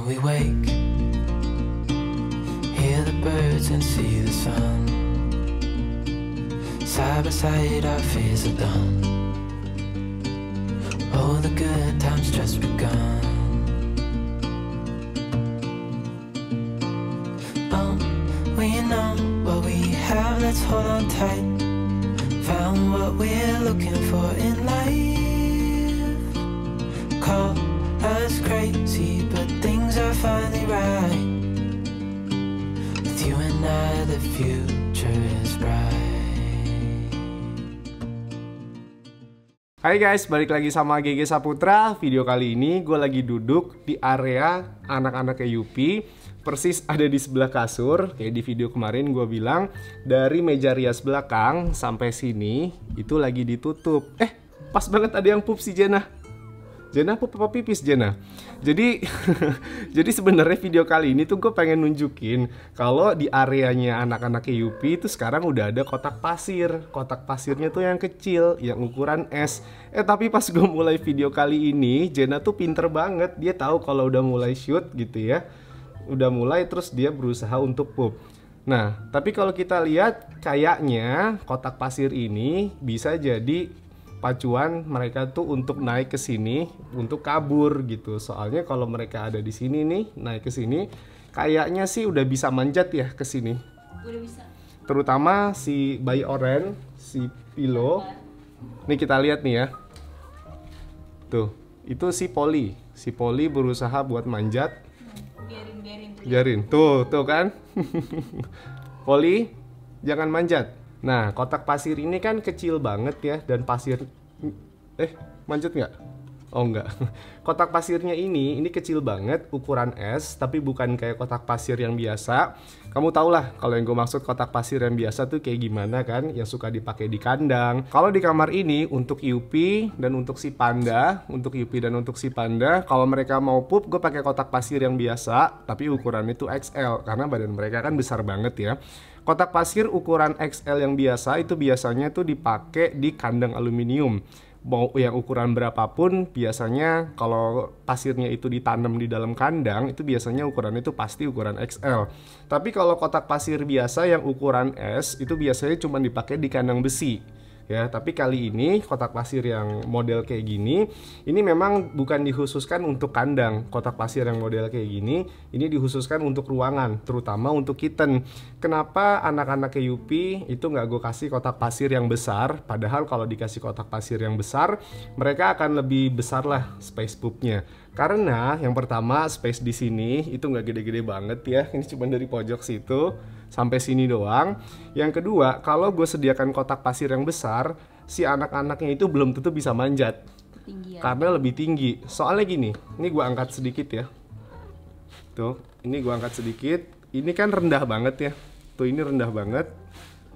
we wake, hear the birds and see the sun. Side by side our fears are done. Oh, the good times just begun. We know what we have, let's hold on tight. Found what we're looking for in life. Call us crazy, but things are finally right. With you and I, the future is bright. Hai guys, balik lagi sama GG Saputra. Video kali ini gue lagi duduk di area anak-anak Yupi. Persis ada di sebelah kasur. Kayak di video kemarin gue bilang, dari meja rias belakang sampai sini itu lagi ditutup. Pas banget ada yang pup si Jenna. Jenna pup apa pipis Jenna? Jadi jadi sebenarnya video kali ini tuh gue pengen nunjukin kalau di areanya anak-anak Yupi itu sekarang udah ada kotak pasir. Kotak pasirnya tuh yang kecil, yang ukuran es. Tapi pas gue mulai video kali ini, Jenna tuh pinter banget. Dia tahu kalau udah mulai shoot gitu ya. Udah mulai terus dia berusaha untuk pup. Nah, tapi kalau kita lihat kayaknya kotak pasir ini bisa jadi pacuan mereka tuh untuk naik ke sini untuk kabur gitu. Soalnya kalau mereka ada di sini nih, naik ke sini, kayaknya sih udah bisa manjat ya ke sini. Udah bisa. Terutama si bayi oren, si Pilo. Nih kita lihat nih ya. Tuh, itu si Polly. Si Polly berusaha buat manjat. Biarin. Tuh kan. Polly, jangan manjat. Nah, kotak pasir ini kan kecil banget ya. Dan pasir... manjat nggak? Oh enggak. Kotak pasirnya ini kecil banget, ukuran es, tapi bukan kayak kotak pasir yang biasa. Kamu tau lah kalau yang gue maksud kotak pasir yang biasa tuh kayak gimana kan, yang suka dipakai di kandang. Kalau di kamar ini untuk Yupi dan untuk si Panda, kalau mereka mau pup, gue pakai kotak pasir yang biasa, tapi ukuran itu XL karena badan mereka kan besar banget ya. Kotak pasir ukuran XL yang biasa itu biasanya tuh dipakai di kandang aluminium. Mau yang ukuran berapapun, biasanya kalau pasirnya itu ditanam di dalam kandang, itu biasanya ukuran itu pasti ukuran XL. Tapi kalau kotak pasir biasa yang ukuran S, itu biasanya cuma dipakai di kandang besi. Ya, tapi kali ini kotak pasir yang model kayak gini, ini memang bukan dikhususkan untuk kandang. Kotak pasir yang model kayak gini, ini dikhususkan untuk ruangan, terutama untuk kitten. Kenapa anak-anak Yupi itu nggak gue kasih kotak pasir yang besar? Padahal kalau dikasih kotak pasir yang besar, mereka akan lebih besar lah space poopnya. Karena yang pertama space di sini itu nggak gede-gede banget ya, ini cuma dari pojok situ sampai sini doang. Yang kedua, kalau gue sediakan kotak pasir yang besar, si anak-anaknya itu belum tentu bisa manjat. Ketinggian. Karena lebih tinggi. Soalnya gini, ini gue angkat sedikit ya. Tuh, ini gue angkat sedikit. Ini kan rendah banget ya. Tuh, ini rendah banget.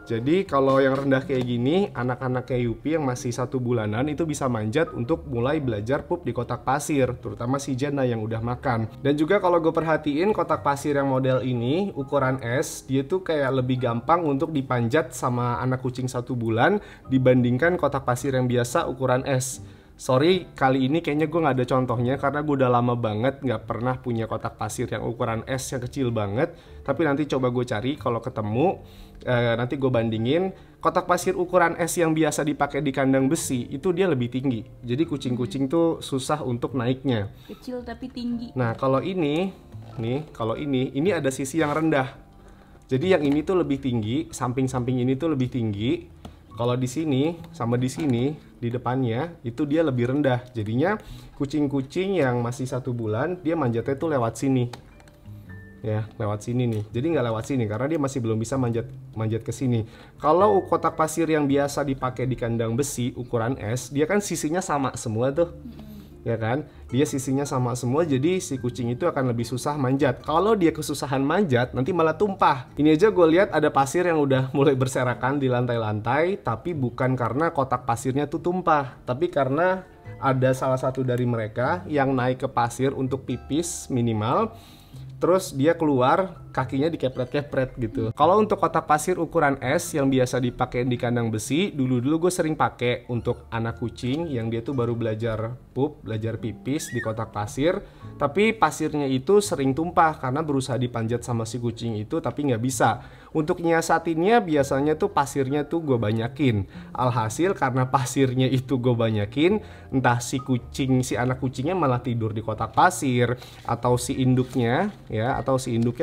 Jadi kalau yang rendah kayak gini, anak-anak kayak Yupi yang masih 1 bulanan itu bisa manjat untuk mulai belajar pup di kotak pasir, terutama si Jenna yang udah makan. Dan juga kalau gue perhatiin kotak pasir yang model ini, ukuran S, dia tuh kayak lebih gampang untuk dipanjat sama anak kucing 1 bulan dibandingkan kotak pasir yang biasa ukuran S. Sorry, kali ini kayaknya gue gak ada contohnya karena gue udah lama banget gak pernah punya kotak pasir yang ukuran S yang kecil banget. Tapi nanti coba gue cari kalau ketemu, nanti gue bandingin. Kotak pasir ukuran S yang biasa dipakai di kandang besi itu dia lebih tinggi. Jadi kucing-kucing tuh susah untuk naiknya. Kecil tapi tinggi. Nah kalau ini, ini ada sisi yang rendah. Jadi yang ini tuh lebih tinggi, samping-samping ini tuh lebih tinggi. Kalau di sini sama di sini di depannya itu dia lebih rendah. Jadinya kucing-kucing yang masih 1 bulan dia manjatnya tuh lewat sini. Ya, lewat sini nih. Jadi nggak lewat sini karena dia masih belum bisa manjat ke sini. Kalau kotak pasir yang biasa dipakai di kandang besi ukuran S, dia kan sisinya sama semua tuh. Ya kan? Dia sisinya sama semua, jadi si kucing itu akan lebih susah manjat. Kalau dia kesusahan manjat, nanti malah tumpah. Ini aja gue lihat ada pasir yang udah mulai berserakan di lantai-lantai, tapi bukan karena kotak pasirnya tuh tumpah, tapi karena ada salah satu dari mereka yang naik ke pasir untuk pipis minimal. Terus dia keluar kakinya dikepret-kepret gitu. Kalau untuk kotak pasir ukuran S yang biasa dipakai di kandang besi, dulu gue sering pakai untuk anak kucing yang dia tuh baru belajar pup, belajar pipis di kotak pasir. Tapi pasirnya itu sering tumpah karena berusaha dipanjat sama si kucing itu tapi nggak bisa. Untuk nyiasatinnya biasanya tuh pasirnya tuh gue banyakin. Alhasil karena pasirnya itu gue banyakin, entah si anak kucingnya malah tidur di kotak pasir, atau si induknya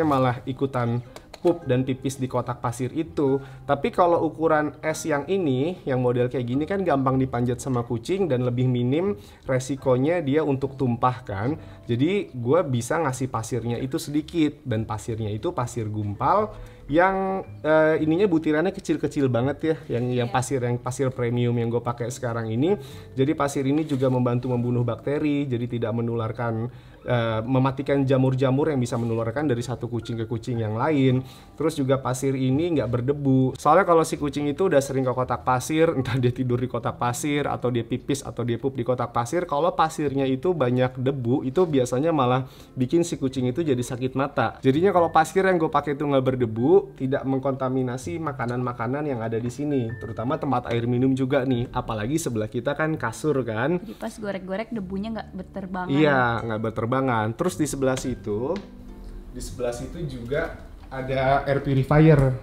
malah ikutan pup dan pipis di kotak pasir itu. Tapi kalau ukuran S yang ini, yang model kayak gini kan gampang dipanjat sama kucing dan lebih minim resikonya dia untuk tumpah kan. Jadi gue bisa ngasih pasirnya itu sedikit, dan pasirnya itu pasir gumpal yang ininya butirannya kecil-kecil banget ya, yang pasir premium yang gue pakai sekarang ini. Jadi pasir ini juga membantu membunuh bakteri, jadi tidak menularkan, mematikan jamur-jamur yang bisa menularkan dari satu kucing ke kucing yang lain. Terus juga pasir ini nggak berdebu. Soalnya kalau si kucing itu udah sering ke kotak pasir, entah dia tidur di kotak pasir, atau dia pipis, atau dia pup di kotak pasir, kalau pasirnya itu banyak debu, itu biasanya malah bikin si kucing itu jadi sakit mata. Jadinya kalau pasir yang gue pakai itu nggak berdebu, tidak mengkontaminasi makanan-makanan yang ada di sini, terutama tempat air minum juga nih. Apalagi sebelah kita kan kasur kan. Jadi pas gorek-gorek debunya nggak berterbangan. Iya, nggak berterbangan. Terus di sebelah situ juga ada air purifier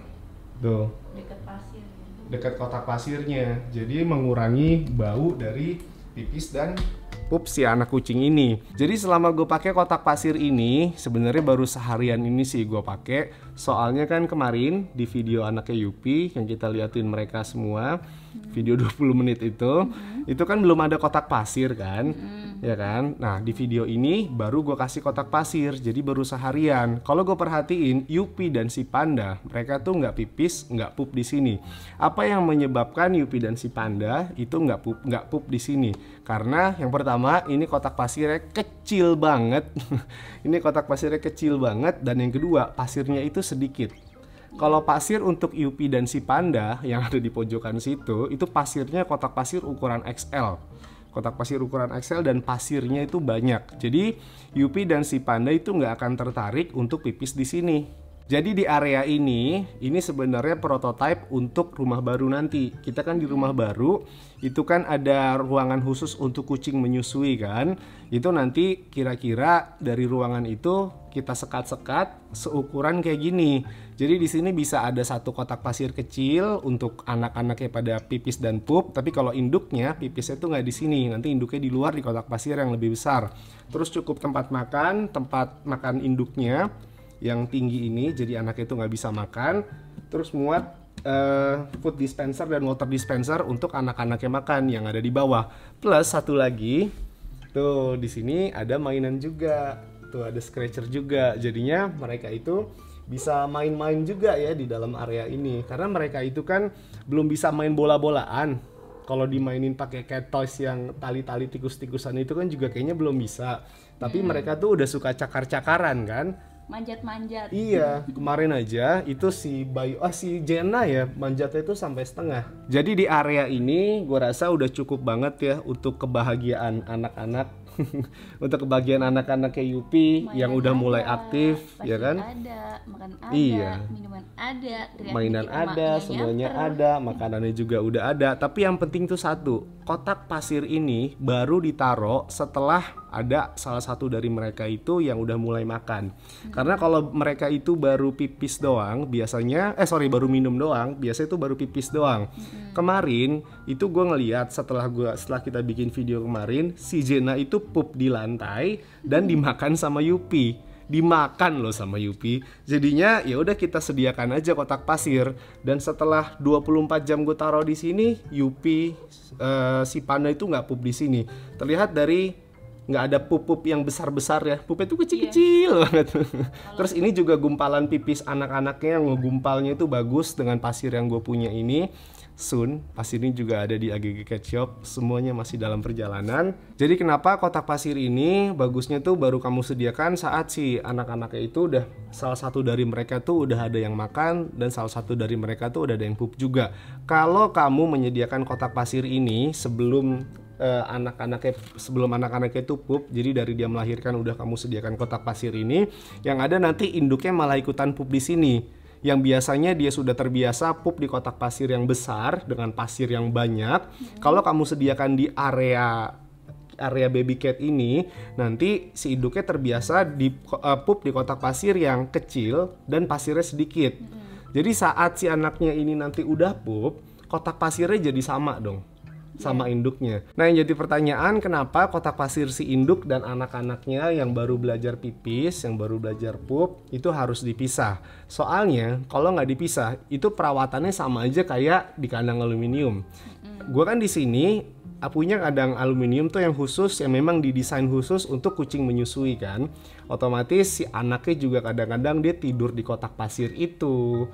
tuh. Dekat pasir. Dekat kotak pasirnya. Jadi mengurangi bau dari pipis dan pup si anak kucing ini. Jadi selama gue pakai kotak pasir ini, sebenarnya baru seharian ini sih gue pakai. Soalnya kan kemarin di video anaknya Yupi yang kita liatin mereka semua, video 20 menit itu kan belum ada kotak pasir kan, ya kan? Nah di video ini baru gue kasih kotak pasir, jadi baru seharian. Kalau gue perhatiin Yupi dan si Panda, mereka tuh nggak pipis, nggak pup di sini. Apa yang menyebabkan Yupi dan si Panda itu nggak pup di sini? Karena yang pertama, ini kotak pasirnya kecil banget. Ini kotak pasirnya kecil banget, dan yang kedua, pasirnya itu sedikit. Kalau pasir untuk Yupi dan si Panda yang ada di pojokan situ, itu pasirnya kotak pasir ukuran XL. Kotak pasir ukuran XL dan pasirnya itu banyak. Jadi Yupi dan si Panda itu nggak akan tertarik untuk pipis di sini. Jadi di area ini sebenarnya prototipe untuk rumah baru nanti. Kita kan di rumah baru, itu kan ada ruangan khusus untuk kucing menyusui kan. Itu nanti kira-kira dari ruangan itu kita sekat-sekat seukuran kayak gini. Jadi di sini bisa ada satu kotak pasir kecil untuk anak-anaknya pada pipis dan pup. Tapi kalau induknya, pipisnya itu nggak di sini. Nanti induknya di luar di kotak pasir yang lebih besar. Terus cukup tempat makan induknya yang tinggi ini, jadi anaknya itu nggak bisa makan. Terus muat food dispenser dan water dispenser untuk anak-anaknya makan yang ada di bawah. Plus satu lagi, tuh di sini ada mainan juga, tuh ada scratcher juga. Jadinya mereka itu bisa main-main juga ya di dalam area ini. Karena mereka itu kan belum bisa main bola-bolaan. Kalau dimainin pakai cat toys yang tali-tali tikus-tikusan itu kan juga kayaknya belum bisa. Tapi mereka tuh udah suka cakar-cakaran kan. Manjat-manjat. Iya, kemarin aja itu si Jenna ya manjatnya itu sampai setengah. Jadi di area ini gue rasa udah cukup banget ya untuk kebahagiaan anak-anak. Untuk kebahagiaan anak-anak kayak Yupi yang udah mulai aktif, ya kan? Ada, makan ada, iya. Minuman ada, mainan ada, semuanya ada, makanannya juga udah ada. Tapi yang penting tuh satu, kotak pasir ini baru ditaruh setelah ada salah satu dari mereka itu yang udah mulai makan. Karena kalau mereka itu baru pipis doang, biasanya baru minum doang, biasanya itu baru pipis doang. Kemarin itu gue ngeliat setelah kita bikin video kemarin, si Jenna itu pup di lantai dan dimakan sama Yupi. Dimakan loh sama Yupi. Jadinya ya udah kita sediakan aja kotak pasir, dan setelah 24 jam gue taruh di sini, Yupi si Panda itu nggak pup di sini. Terlihat dari nggak ada pup-pup yang besar-besar ya, pupnya itu kecil-kecil banget. Terus ini juga gumpalan pipis anak-anaknya yang ngegumpalnya itu bagus dengan pasir yang gue punya ini. Soon, pasir ini juga ada di AGG Cat Shop, semuanya masih dalam perjalanan. Jadi kenapa kotak pasir ini bagusnya tuh baru kamu sediakan saat si anak-anaknya itu udah salah satu dari mereka tuh udah ada yang makan, dan salah satu dari mereka tuh udah ada yang pup juga. Kalau kamu menyediakan kotak pasir ini sebelum anak-anaknya sebelum anak-anaknya itu pup. Jadi dari dia melahirkan udah kamu sediakan kotak pasir ini, yang ada nanti induknya malah ikutan pup di sini. Yang biasanya dia sudah terbiasa pup di kotak pasir yang besar dengan pasir yang banyak. Kalau kamu sediakan di area baby cat ini, nanti si induknya terbiasa di pup di kotak pasir yang kecil dan pasirnya sedikit. Jadi saat si anaknya ini nanti udah pup, kotak pasirnya jadi sama dong sama induknya. Nah, yang jadi pertanyaan, kenapa kotak pasir si induk dan anak-anaknya yang baru belajar pipis, yang baru belajar pup itu harus dipisah? Soalnya kalau nggak dipisah itu perawatannya sama aja kayak di kandang aluminium. Gue kan di sini punya kandang aluminium tuh yang khusus, yang memang didesain khusus untuk kucing menyusui kan. Otomatis si anaknya juga kadang-kadang dia tidur di kotak pasir itu.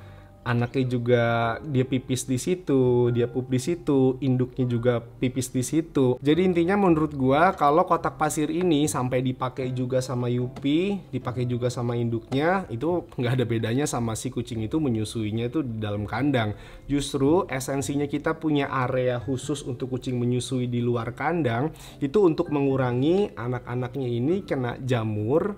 Anaknya juga dia pipis di situ, dia pup di situ, induknya juga pipis di situ. Jadi intinya menurut gua kalau kotak pasir ini sampai dipakai juga sama Yupi, dipakai juga sama induknya, itu nggak ada bedanya sama si kucing itu menyusuinya itu di dalam kandang. Justru esensinya kita punya area khusus untuk kucing menyusui di luar kandang itu untuk mengurangi anak-anaknya ini kena jamur.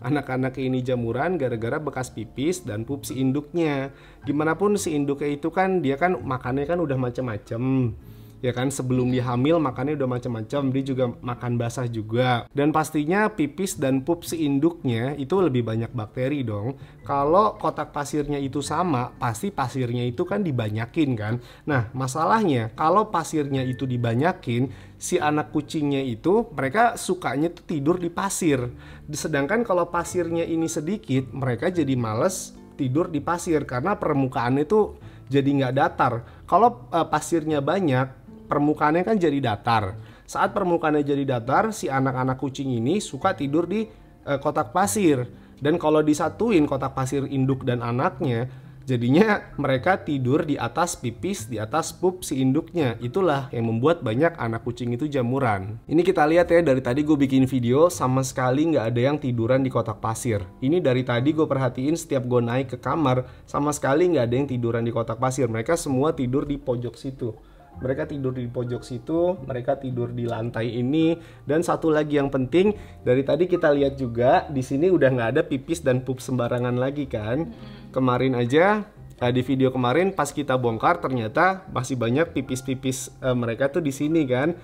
Anak-anak ini jamuran gara-gara bekas pipis dan pup si induknya. Gimana pun si induknya itu kan dia kan makannya kan udah macem-macem. Ya kan, sebelum dia hamil makannya udah macam-macam, dia juga makan basah juga. Dan pastinya pipis dan pup si induknya itu lebih banyak bakteri dong. Kalau kotak pasirnya itu sama, pasti pasirnya itu kan dibanyakin kan. Nah, masalahnya kalau pasirnya itu dibanyakin, si anak kucingnya itu mereka sukanya tuh tidur di pasir. Sedangkan kalau pasirnya ini sedikit, mereka jadi males tidur di pasir karena permukaannya tuh jadi nggak datar. Kalau pasirnya banyak, permukaannya kan jadi datar. Saat permukaannya jadi datar, si anak-anak kucing ini suka tidur di kotak pasir. Dan kalau disatuin kotak pasir induk dan anaknya, jadinya mereka tidur di atas pipis, di atas pup si induknya. Itulah yang membuat banyak anak kucing itu jamuran. Ini kita lihat ya, dari tadi gue bikin video sama sekali nggak ada yang tiduran di kotak pasir. Ini dari tadi gue perhatiin setiap gue naik ke kamar, sama sekali nggak ada yang tiduran di kotak pasir. Mereka semua tidur di pojok situ. Mereka tidur di pojok situ, mereka tidur di lantai ini. Dan satu lagi yang penting, dari tadi kita lihat juga di sini udah nggak ada pipis dan pup sembarangan lagi kan. Kemarin aja di video kemarin pas kita bongkar ternyata masih banyak pipis-pipis mereka tuh di sini kan.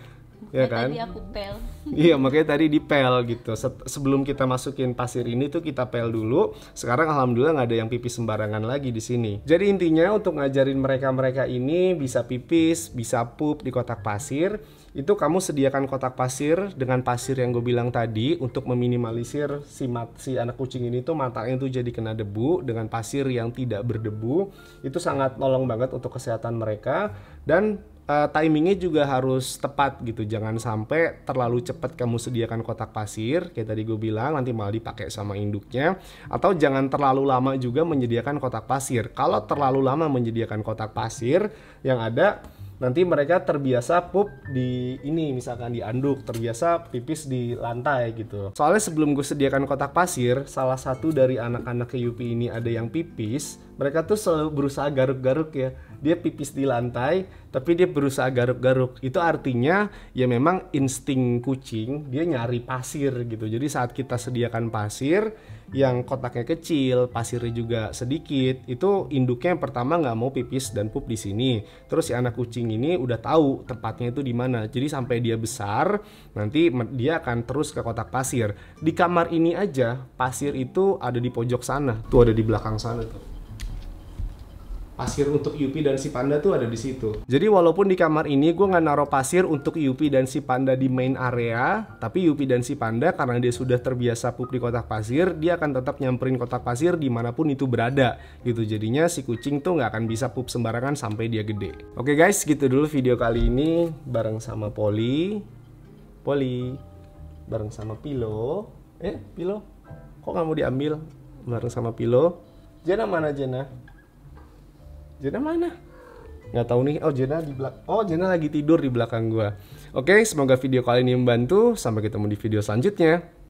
Ya kan? Tadi aku pel. Iya, makanya tadi dipel gitu. Sebelum kita masukin pasir ini tuh kita pel dulu. Sekarang alhamdulillah nggak ada yang pipis sembarangan lagi di sini. Jadi intinya untuk ngajarin mereka ini bisa pipis, bisa pup di kotak pasir, itu kamu sediakan kotak pasir dengan pasir yang gue bilang tadi untuk meminimalisir si anak kucing ini tuh matanya tuh jadi kena debu. Dengan pasir yang tidak berdebu, itu sangat nolong banget untuk kesehatan mereka. Dan timingnya juga harus tepat gitu, jangan sampai terlalu cepat kamu sediakan kotak pasir kayak tadi gue bilang, nanti malah dipakai sama induknya. Atau jangan terlalu lama juga menyediakan kotak pasir. Kalau terlalu lama menyediakan kotak pasir, yang ada nanti mereka terbiasa pup di ini, misalkan di anduk, terbiasa pipis di lantai gitu. Soalnya sebelum gue sediakan kotak pasir, salah satu dari anak-anak Yupi ini ada yang pipis, mereka tuh selalu berusaha garuk-garuk ya. Dia pipis di lantai, tapi dia berusaha garuk-garuk. Itu artinya ya memang insting kucing, dia nyari pasir gitu. Jadi saat kita sediakan pasir yang kotaknya kecil, pasirnya juga sedikit, itu induknya yang pertama nggak mau pipis dan pup di sini. Terus si anak kucing ini udah tahu tempatnya itu di mana. Jadi sampai dia besar, nanti dia akan terus ke kotak pasir. Di kamar ini aja pasir itu ada di pojok sana. Tuh ada di belakang sana tuh. Pasir untuk Yupi dan si Panda tuh ada di situ. Jadi walaupun di kamar ini gue nggak naruh pasir untuk Yupi dan si Panda di main area, tapi Yupi dan si Panda karena dia sudah terbiasa pup di kotak pasir, dia akan tetap nyamperin kotak pasir dimanapun itu berada gitu. Jadinya si kucing tuh nggak akan bisa pup sembarangan sampai dia gede. Oke guys, gitu dulu video kali ini bareng sama Polly, bareng sama Pilo. Pilo, kok nggak mau diambil? Bareng sama Pilo. Jena mana Jena? Jena mana? Nggak tahu nih. Oh, Jena di belakang. Oh, Jena lagi tidur di belakang gua. Oke, semoga video kali ini membantu. Sampai ketemu di video selanjutnya.